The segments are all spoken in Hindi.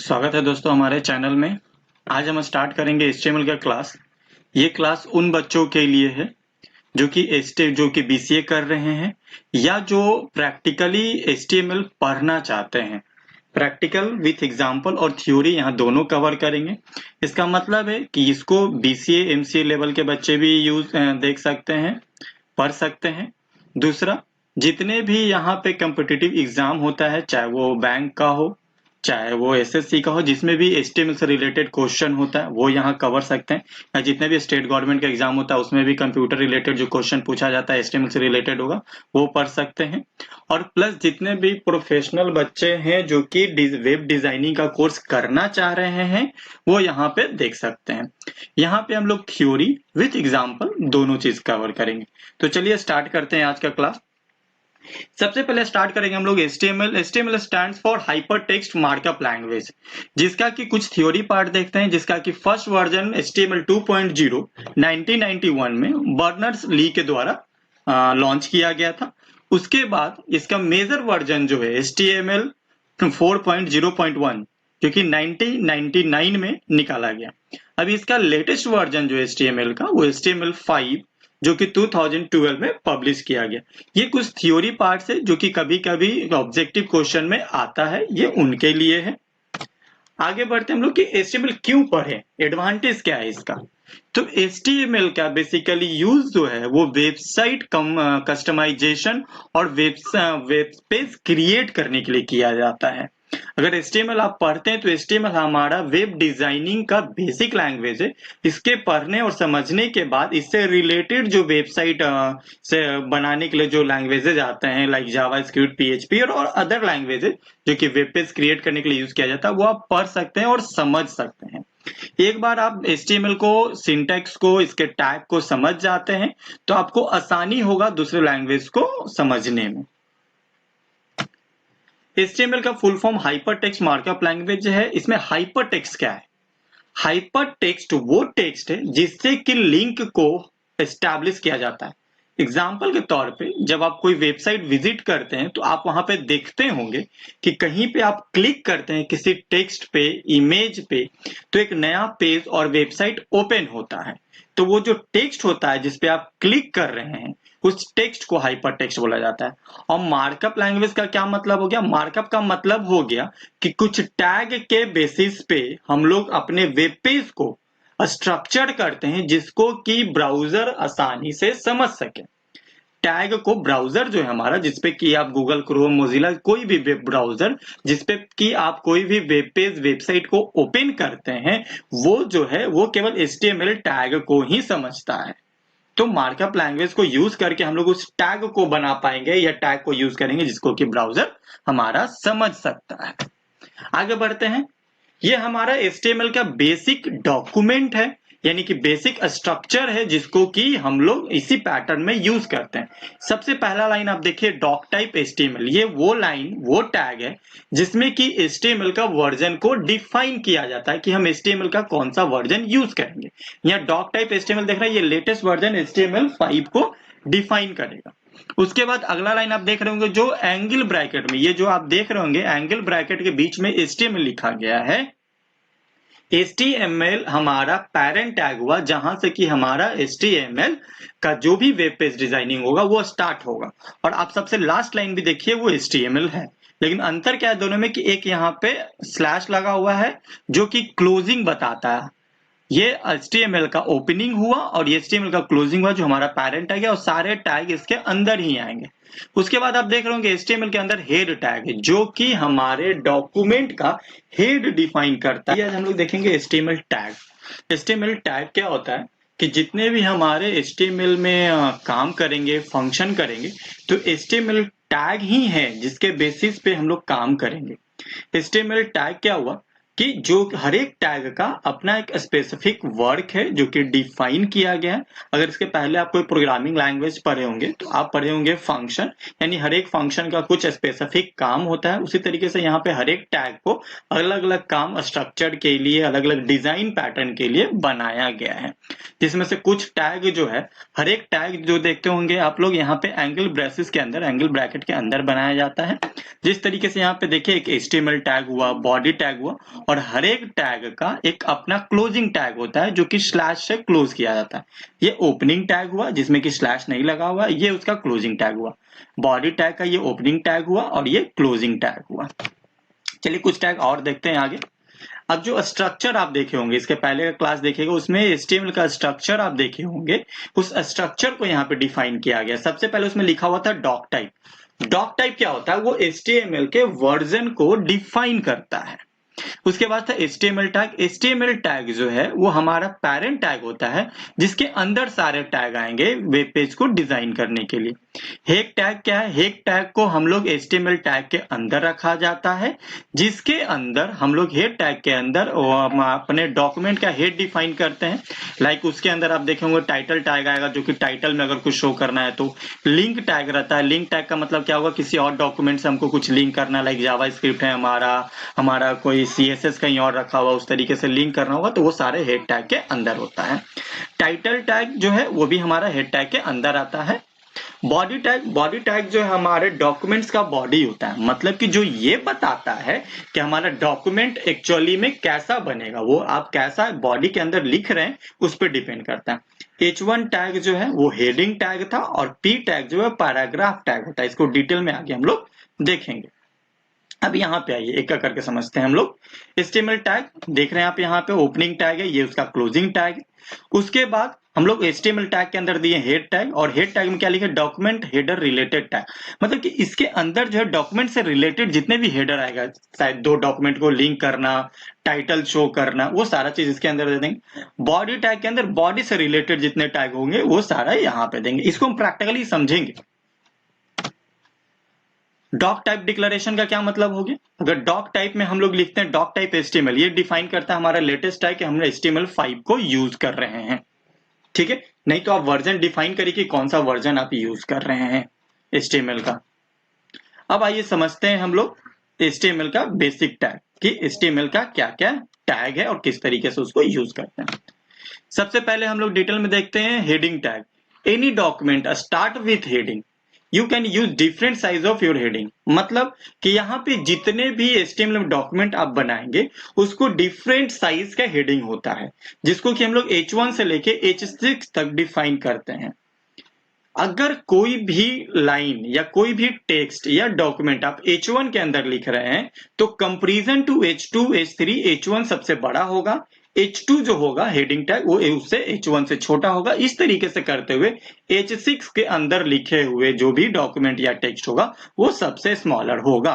स्वागत है दोस्तों हमारे चैनल में। आज हम स्टार्ट करेंगे HTML का क्लास। ये क्लास उन बच्चों के लिए है जो कि BCA कर रहे हैं या जो प्रैक्टिकली HTML पढ़ना चाहते हैं। प्रैक्टिकल विथ एग्जाम्पल और थ्योरी यहाँ दोनों कवर करेंगे। इसका मतलब है कि इसको BCA MCA लेवल के बच्चे भी देख सकते हैं, पढ़ सकते हैं। दूसरा, जितने भी यहाँ पे कम्पिटिटिव एग्जाम होता है, चाहे वो बैंक का हो, चाहे वो SSC का हो, जिसमें भी HTML से रिलेटेड क्वेश्चन होता है वो यहाँ कवर सकते हैं। या जितने भी स्टेट गवर्नमेंट का एग्जाम होता है उसमें भी कंप्यूटर रिलेटेड जो क्वेश्चन पूछा जाता है HTML से रिलेटेड होगा वो पढ़ सकते हैं। और प्लस जितने भी प्रोफेशनल बच्चे हैं जो कि वेब डिजाइनिंग का कोर्स करना चाह रहे हैं वो यहाँ पे देख सकते हैं। यहाँ पे हम लोग थ्योरी विथ एग्जाम्पल दोनों चीज कवर करेंगे। तो चलिए स्टार्ट करते हैं आज का क्लास। सबसे पहले स्टार्ट करेंगे हम लोग HTML stands for hyper text markup language, जिसका कि कुछ थ्योरी पार्ट देखते हैं। जिसका कि फर्स्ट वर्जन HTML 2.0 1991 में बर्नर्स ली के द्वारा लॉन्च किया गया था। उसके बाद इसका मेजर वर्जन जो है HTML 4.0.1 जो कि 1999 में निकाला गया। अभी इसका लेटेस्ट वर्जन जो HTML का वो HTML 5 जो कि 2012 में पब्लिश किया गया। ये कुछ थ्योरी पार्ट्स है जो कि कभी कभी ऑब्जेक्टिव क्वेश्चन में आता है, ये उनके लिए है। आगे बढ़ते हम लोग कि HTML क्यों पढ़े, एडवांटेज क्या है इसका। तो HTML का बेसिकली यूज जो है वो वेबसाइट कस्टमाइजेशन और वेब पेज क्रिएट करने के लिए किया जाता है। अगर HTML आप पढ़ते हैं तो HTML हमारा वेब डिजाइनिंग का बेसिक लैंग्वेज है। इसके पढ़ने और समझने के बाद इससे रिलेटेड जो वेबसाइट से बनाने के लिए जो लैंग्वेजेज आते हैं लाइक जावास्क्रिप्ट, PHP और अदर लैंग्वेजेज जो कि वेब पेज क्रिएट करने के लिए यूज किया जाता है वो आप पढ़ सकते हैं और समझ सकते हैं। एक बार आप HTML को, सिंटैक्स को, इसके टैग को समझ जाते हैं तो आपको आसानी होगा दूसरे लैंग्वेज को समझने में। HTML का full form hyper text markup language है। इसमें हाइपर टेक्स्ट क्या है? हाइपर टेक्स्ट वो टेक्स्ट है जिससे कि लिंक को एस्टैब्लिश किया जाता है। एग्जाम्पल के तौर पे जब आप कोई वेबसाइट विजिट करते हैं तो आप वहां पे देखते होंगे कि कहीं पे आप क्लिक करते हैं किसी टेक्स्ट पे, इमेज पे, तो एक नया पेज और वेबसाइट ओपन होता है। तो वो जो टेक्स्ट होता है जिसपे आप क्लिक कर रहे हैं उस टेक्स्ट को हाइपर टेक्स्ट बोला जाता है। और मार्कअप लैंग्वेज का क्या मतलब हो गया? मार्कअप का मतलब हो गया कि कुछ टैग के बेसिस पे हम लोग अपने वेब पेज को स्ट्रक्चर करते हैं जिसको कि ब्राउजर आसानी से समझ सके। टैग को ब्राउजर जो है हमारा, जिसपे कि आप गूगल क्रोम, मोजिला, कोई भी वेब ब्राउजर जिसपे कि आप कोई भी वेब पेज, वेबसाइट को ओपन करते हैं, वो जो है वो केवल HTML टैग को ही समझता है। तो मार्कअप लैंग्वेज को यूज करके हम लोग उस टैग को बना पाएंगे या टैग को यूज करेंगे जिसको कि ब्राउजर हमारा समझ सकता है। आगे बढ़ते हैं। ये हमारा HTML का बेसिक डॉक्यूमेंट है, यानी कि बेसिक स्ट्रक्चर है जिसको कि हम लोग इसी पैटर्न में यूज करते हैं। सबसे पहला लाइन आप देखिए, डॉक टाइप HTML। ये वो लाइन, वो टैग है जिसमें कि HTML का वर्जन को डिफाइन किया जाता है कि हम HTML का कौन सा वर्जन यूज करेंगे। यहाँ डॉक टाइप HTML देख रहे हैं, ये लेटेस्ट वर्जन HTML 5 को डिफाइन करेगा। उसके बाद अगला लाइन आप देख रहे होंगे जो एंगल ब्रैकेट में, ये जो आप देख रहे होंगे एंगल ब्रैकेट के बीच में HTML लिखा गया है। HTML हमारा पेरेंट टैग हुआ जहां से कि हमारा HTML का जो भी वेब पेज डिजाइनिंग होगा वो स्टार्ट होगा। और आप सबसे लास्ट लाइन भी देखिए वो HTML है। लेकिन अंतर क्या है दोनों में कि एक यहाँ पे स्लैश लगा हुआ है जो कि क्लोजिंग बताता है। ये HTML का ओपनिंग हुआ और ये HTML का क्लोजिंग हुआ जो हमारा पेरेंट टैग है, और सारे टैग इसके अंदर ही आएंगे। उसके बाद आप देख रहे होंगे HTML के अंदर हेड टैग है जो कि हमारे डॉक्यूमेंट का हेड डिफाइन करता है। आज हम लोग देखेंगे HTML टैग। HTML टैग क्या होता है कि जितने भी हमारे HTML में काम करेंगे, फंक्शन करेंगे, तो HTML टैग ही है जिसके बेसिस पे हम लोग काम करेंगे। HTML टैग क्या हुआ कि जो हर एक टैग का अपना एक स्पेसिफिक वर्क है जो कि डिफाइन किया गया है। अगर इसके पहले आप कोई प्रोग्रामिंग लैंग्वेज पढ़े होंगे तो आप पढ़े होंगे फंक्शन, यानी हर एक फंक्शन का कुछ स्पेसिफिक काम होता है। उसी तरीके से यहाँ पे हर एक टैग को अलग अलग काम, स्ट्रक्चर के लिए, अलग अलग डिजाइन पैटर्न के लिए बनाया गया है। जिसमें से कुछ टैग जो है, हर एक टैग जो देखते होंगे आप लोग यहाँ पे एंगल ब्रेसेस के अंदर, एंगल ब्रैकेट के अंदर बनाया जाता है। जिस तरीके से यहाँ पे देखिए एक HTML टैग हुआ, बॉडी टैग हुआ, और हर एक टैग का एक अपना क्लोजिंग टैग होता है जो कि स्लैश से क्लोज किया जाता है। ये ओपनिंग टैग हुआ जिसमें कि स्लैश नहीं लगा हुआ, ये उसका क्लोजिंग टैग हुआ। बॉडी टैग का ये ओपनिंग टैग हुआ और ये क्लोजिंग टैग हुआ। चलिए कुछ टैग और देखते हैं आगे। अब जो स्ट्रक्चर आप देखे होंगे, इसके पहले का क्लास देखेगा उसमें HTML का स्ट्रक्चर आप देखे होंगे, उस स्ट्रक्चर को यहाँ पे डिफाइन किया गया। सबसे पहले उसमें लिखा हुआ था डॉक टाइप। डॉक टाइप क्या होता है? वो HTML के वर्जन को डिफाइन करता है। उसके बाद था HTML टैग। HTML टैग जो है वो हमारा पेरेंट टैग होता है जिसके अंदर सारे टैग आएंगे वेब पेज को डिजाइन करने के लिए। हेड टैग क्या है? हेड टैग को हम लोग HTML टैग के अंदर रखा जाता है, जिसके अंदर हम लोग हेड टैग के अंदर अपने डॉक्यूमेंट का हेड डिफाइन करते हैं। लाइक उसके अंदर आप देखेंगे टाइटल टैग आएगा जो कि टाइटल में अगर कुछ शो करना है तो। लिंक टैग रहता है। लिंक टैग का मतलब क्या होगा? किसी और डॉक्यूमेंट से हमको कुछ लिंक करना, लाइक जावास्क्रिप्ट है हमारा कोई CSS कहीं और रखा हुआ, उस तरीके से लिंक करना होगा तो वो सारे हेड टैग के अंदर होता है। टाइटल टैग जो है वो भी हमारा हेड टैग के अंदर आता है। बॉडी टैग जो है हमारे डॉक्यूमेंट्स का बॉडी होता है, मतलब कि जो ये बताता है कि हमारा डॉक्यूमेंट एक्चुअली में कैसा बनेगा, वो आप कैसा बॉडी के अंदर लिख रहे हैं उस पर डिपेंड करता है। H1 टैग जो है वो हेडिंग टैग था और P टैग जो है पैराग्राफ टैग होता है। इसको डिटेल में आगे हम लोग देखेंगे। अब यहाँ पे आइए एक एक करके समझते हैं हम लोग। HTML टैग देख रहे हैं आप, यहाँ पे ओपनिंग टैग है, ये उसका क्लोजिंग टैग है। उसके बाद हम लोग HTML टैग के अंदर दिए हेड टैग, और हेड टैग में क्या लिखे? Document header related tag. मतलब कि इसके अंदर जो है डॉक्यूमेंट से रिलेटेड जितने भी हेडर आएगा, शायद 2 डॉक्यूमेंट को लिंक करना, टाइटल शो करना, वो सारा चीज इसके अंदर दे देंगे। बॉडी टैग के अंदर बॉडी से रिलेटेड जितने टैग होंगे वो सारा यहाँ पे देंगे। इसको हम प्रैक्टिकली समझेंगे। डॉक टाइप डिक्लेरेशन का क्या मतलब हो गया? अगर डॉक टाइप में हम लोग लिखते हैं डॉक टाइप HTML, ये डिफाइन करता है हमारा लेटेस्ट टैग कि हमने HTML5 को यूज कर रहे हैं। ठीक है, नहीं तो आप वर्जन डिफाइन करिए कि कौन सा वर्जन आप यूज कर रहे हैं HTML का। अब आइए समझते हैं हम लोग HTML का बेसिक टैग कि HTML का क्या क्या टैग है और किस तरीके से उसको यूज करते हैं। सबसे पहले हम लोग डिटेल में देखते हैं heading tag. Any document start with heading, you can use different size of your heading. मतलब कि यहाँ पे जितने भी HTML डॉक्यूमेंट आप बनाएंगे उसको डिफरेंट साइज का हेडिंग होता है, जिसको कि हम लोग H1 से लेके H6 तक डिफाइन करते हैं। अगर कोई भी लाइन या कोई भी टेक्स्ट या डॉक्यूमेंट आप H1 के अंदर लिख रहे हैं तो comparison to H2 H3 H1 सबसे बड़ा होगा, H2 जो होगा हेडिंग टैग वो उससे H1 से छोटा होगा। इस तरीके से करते हुए H6 के अंदर लिखे हुए जो भी डॉक्यूमेंट या टेक्स्ट होगा वो सबसे स्मॉलर होगा।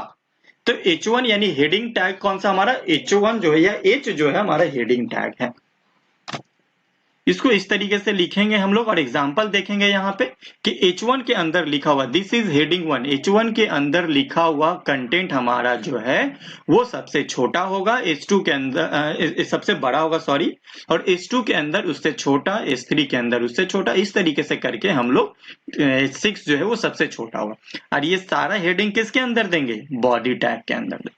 तो H1 यानी हेडिंग टैग कौन सा? हमारा H1 जो है या H जो है हमारा हेडिंग टैग है। इसको इस तरीके से लिखेंगे हम लोग और एग्जांपल देखेंगे यहाँ पे कि H1 के अंदर लिखा हुआ दिस इज हेडिंग 1, H1 के अंदर लिखा हुआ कंटेंट हमारा जो है वो सबसे छोटा होगा, H2 के अंदर सबसे बड़ा होगा सॉरी, और H2 के अंदर उससे छोटा, H3 के अंदर उससे छोटा। इस तरीके से करके हम लोग H6 जो है वो सबसे छोटा होगा। और ये सारा हेडिंग किसके अंदर देंगे? बॉडी टैग के अंदर।